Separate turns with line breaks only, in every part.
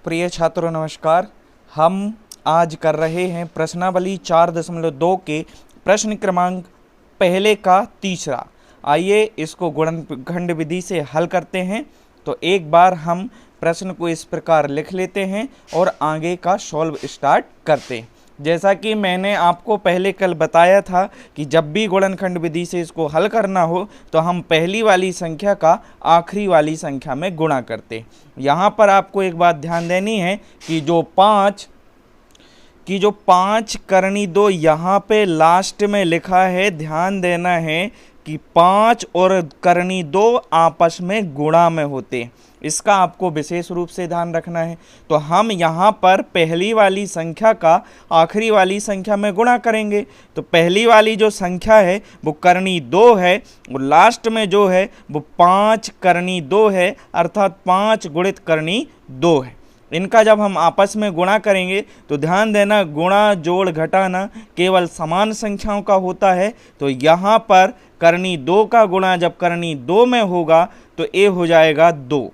प्रिय छात्रों नमस्कार। हम आज कर रहे हैं प्रश्नावली 4.2 के प्रश्न क्रमांक पहले का तीसरा। आइए इसको गुणनखंड विधि से हल करते हैं। तो एक बार हम प्रश्न को इस प्रकार लिख लेते हैं और आगे का सॉल्व स्टार्ट करते हैं। जैसा कि मैंने आपको पहले कल बताया था कि जब भी गुणनखंड विधि से इसको हल करना हो तो हम पहली वाली संख्या का आखिरी वाली संख्या में गुणा करते। यहाँ पर आपको एक बात ध्यान देनी है कि जो पाँच करनी दो यहाँ पे लास्ट में लिखा है, ध्यान देना है कि 5 और करनी दो आपस में गुणा में होते, इसका आपको विशेष रूप से ध्यान रखना है। तो हम यहाँ पर पहली वाली संख्या का आखिरी वाली संख्या में गुणा करेंगे। तो पहली वाली जो संख्या है वो करनी 2 है और लास्ट में जो है वो 5 करनी 2 है, अर्थात 5 गुणित करनी 2 है। इनका जब हम आपस में गुणा करेंगे तो ध्यान देना, गुणा जोड़ घटाना केवल समान संख्याओं का होता है। तो यहाँ पर करनी 2 का गुणा जब करनी 2 में होगा तो ये हो जाएगा 2।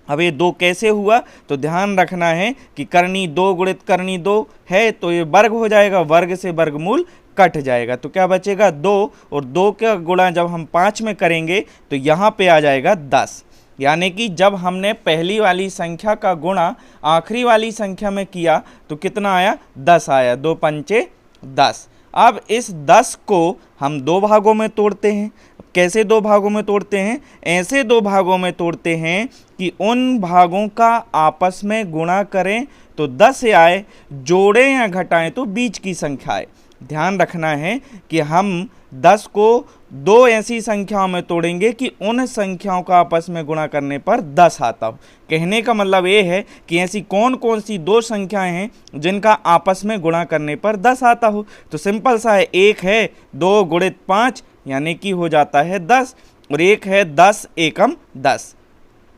अब ये 2 कैसे हुआ, तो ध्यान रखना है कि करनी 2 गुणित करनी 2 है तो ये वर्ग हो जाएगा, वर्ग से वर्गमूल कट जाएगा तो क्या बचेगा 2, और 2 का गुणा जब हम 5 में करेंगे तो यहाँ पे आ जाएगा 10। यानी कि जब हमने पहली वाली संख्या का गुणा आखिरी वाली संख्या में किया तो कितना आया, 10 आया, 2 पंचे 10। अब इस 10 को हम 2 भागों में तोड़ते हैं। कैसे 2 भागों में तोड़ते हैं, ऐसे 2 भागों में तोड़ते हैं कि उन भागों का आपस में गुणा करें तो 10 आए, जोड़ें या घटाएं तो बीच की संख्या आए। ध्यान रखना है कि हम 10 को 2 ऐसी संख्याओं में तोड़ेंगे कि उन संख्याओं का आपस में गुणा करने पर 10 आता हो। कहने का मतलब ये है कि ऐसी कौन कौन सी 2 संख्याएं हैं जिनका आपस में गुणा करने पर 10 आता हो। तो सिंपल सा है, एक है 2 गुणित 5 यानी कि हो जाता है 10, और एक है 10 एकम 10।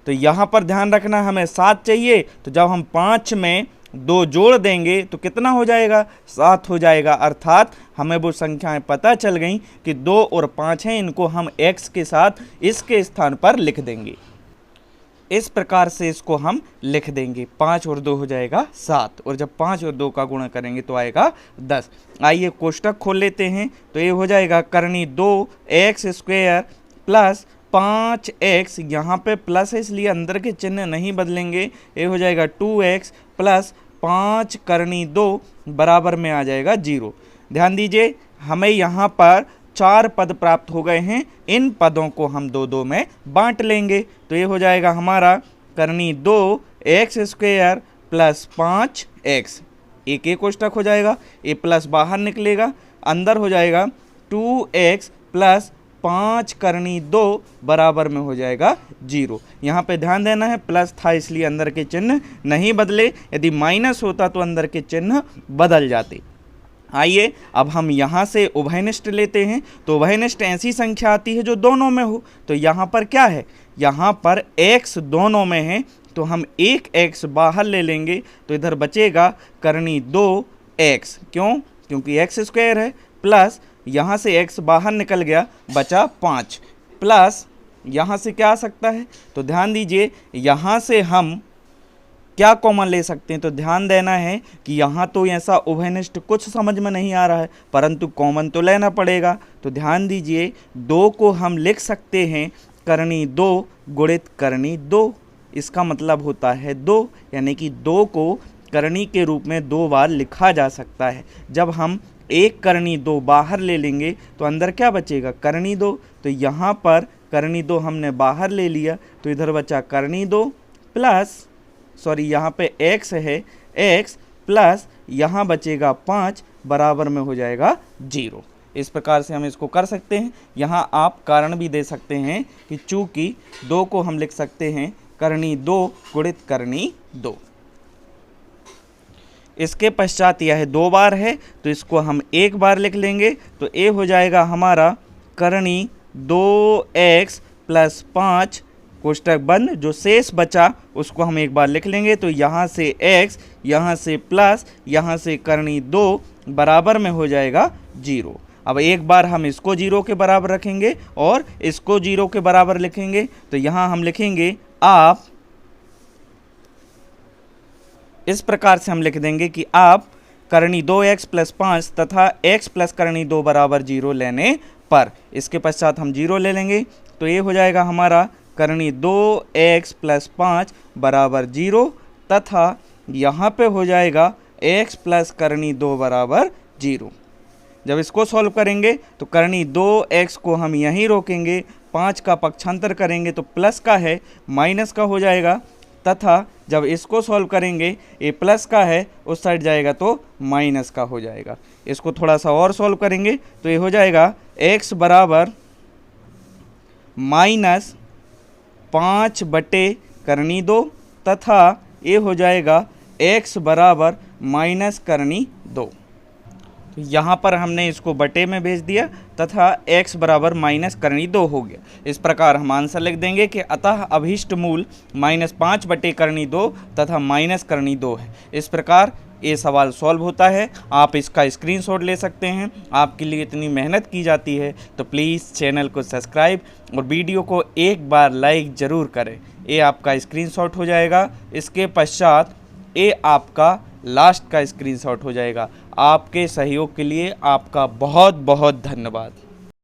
तो यहाँ पर ध्यान रखना, हमें 7 चाहिए तो जब हम 5 में 2 जोड़ देंगे तो कितना हो जाएगा, 7 हो जाएगा। अर्थात हमें वो संख्याएं पता चल गई कि 2 और 5 हैं, इनको हम x के साथ इसके स्थान पर लिख देंगे। इस प्रकार से इसको हम लिख देंगे, 5 और 2 हो जाएगा 7, और जब 5 और 2 का गुणा करेंगे तो आएगा 10। आइए कोष्टक खोल लेते हैं। तो ये हो जाएगा करनी 2x² प्लस 5x, यहाँ पे प्लस है इसलिए अंदर के चिन्ह नहीं बदलेंगे, ये हो जाएगा 2x प्लस 5 करनी 2 बराबर में आ जाएगा 0। ध्यान दीजिए, हमें यहाँ पर 4 पद प्राप्त हो गए हैं, इन पदों को हम 2-2 में बांट लेंगे। तो ये हो जाएगा हमारा करनी 2x² प्लस 5x, एक कोष्टक हो जाएगा, ये प्लस बाहर निकलेगा, अंदर हो जाएगा 2x प्लस 5 करनी 2 बराबर में हो जाएगा 0। यहाँ पे ध्यान देना है, प्लस था इसलिए अंदर के चिन्ह नहीं बदले, यदि माइनस होता तो अंदर के चिन्ह बदल जाते। आइए अब हम यहाँ से उभयनिष्ठ लेते हैं। तो उभयनिष्ठ ऐसी संख्या आती है जो दोनों में हो। तो यहाँ पर क्या है, यहाँ पर x दोनों में है तो हम एक x बाहर ले लेंगे तो इधर बचेगा करनी 2x, क्यों, क्योंकि x² है, प्लस यहाँ से x बाहर निकल गया, बचा 5, प्लस यहाँ से क्या आ सकता है, तो ध्यान दीजिए यहाँ से हम क्या कॉमन ले सकते हैं। तो ध्यान देना है कि यहाँ तो ऐसा उभयनिष्ठ कुछ समझ में नहीं आ रहा है, परंतु कॉमन तो लेना पड़ेगा। तो ध्यान दीजिए 2 को हम लिख सकते हैं करनी 2 गुणित करनी 2, इसका मतलब होता है 2, यानी कि 2 को करनी के रूप में 2 बार लिखा जा सकता है। जब हम एक करनी 2 बाहर ले लेंगे तो अंदर क्या बचेगा, करनी 2। तो यहाँ पर करनी 2 हमने बाहर ले लिया तो इधर बचा करनी 2 प्लस, सॉरी यहाँ पे x है, x प्लस यहाँ बचेगा 5 बराबर में हो जाएगा 0। इस प्रकार से हम इसको कर सकते हैं। यहाँ आप कारण भी दे सकते हैं कि चूँकि 2 को हम लिख सकते हैं करनी 2 गुणित करनी 2। इसके पश्चात यह 2 बार है तो इसको हम 1 बार लिख लेंगे। तो ये हो जाएगा हमारा करनी 2x प्लस 5 कोष्टक बंद, जो शेष बचा उसको हम 1 बार लिख लेंगे। तो यहाँ से x, यहाँ से प्लस, यहाँ से करनी 2 बराबर में हो जाएगा 0। अब एक बार हम इसको 0 के बराबर रखेंगे और इसको 0 के बराबर लिखेंगे। तो यहाँ हम लिखेंगे आप इस प्रकार से हम लिख देंगे कि आप करनी 2x + 5 तथा x + करनी 2 बराबर 0 लेने पर, इसके पश्चात हम 0 ले लेंगे तो ये हो जाएगा हमारा करनी 2x + 5 बराबर 0 तथा यहाँ पे हो जाएगा x + करनी 2 बराबर 0। जब इसको सॉल्व करेंगे तो करनी 2x को हम यहीं रोकेंगे, 5 का पक्षांतर करेंगे तो प्लस का है माइनस का हो जाएगा, तथा जब इसको सॉल्व करेंगे ये प्लस का है उस साइड जाएगा तो माइनस का हो जाएगा। इसको थोड़ा सा और सॉल्व करेंगे तो ये हो जाएगा x बराबर -5 बटे करनी 2 तथा ये हो जाएगा x बराबर माइनस करनी 2। तो यहाँ पर हमने इसको बटे में भेज दिया तथा x बराबर माइनस करनी 2 हो गया। इस प्रकार हम आंसर लिख देंगे कि अतः अभीष्ट मूल -5 बटे करनी 2 तथा माइनस करनी 2 है। इस प्रकार ये सवाल सॉल्व होता है। आप इसका स्क्रीनशॉट ले सकते हैं। आपके लिए इतनी मेहनत की जाती है तो प्लीज़ चैनल को सब्सक्राइब और वीडियो को एक बार लाइक ज़रूर करें। ये आपका स्क्रीनशॉट हो जाएगा। इसके पश्चात ये आपका लास्ट का स्क्रीनशॉट हो जाएगा। आपके सहयोग के लिए आपका बहुत बहुत धन्यवाद।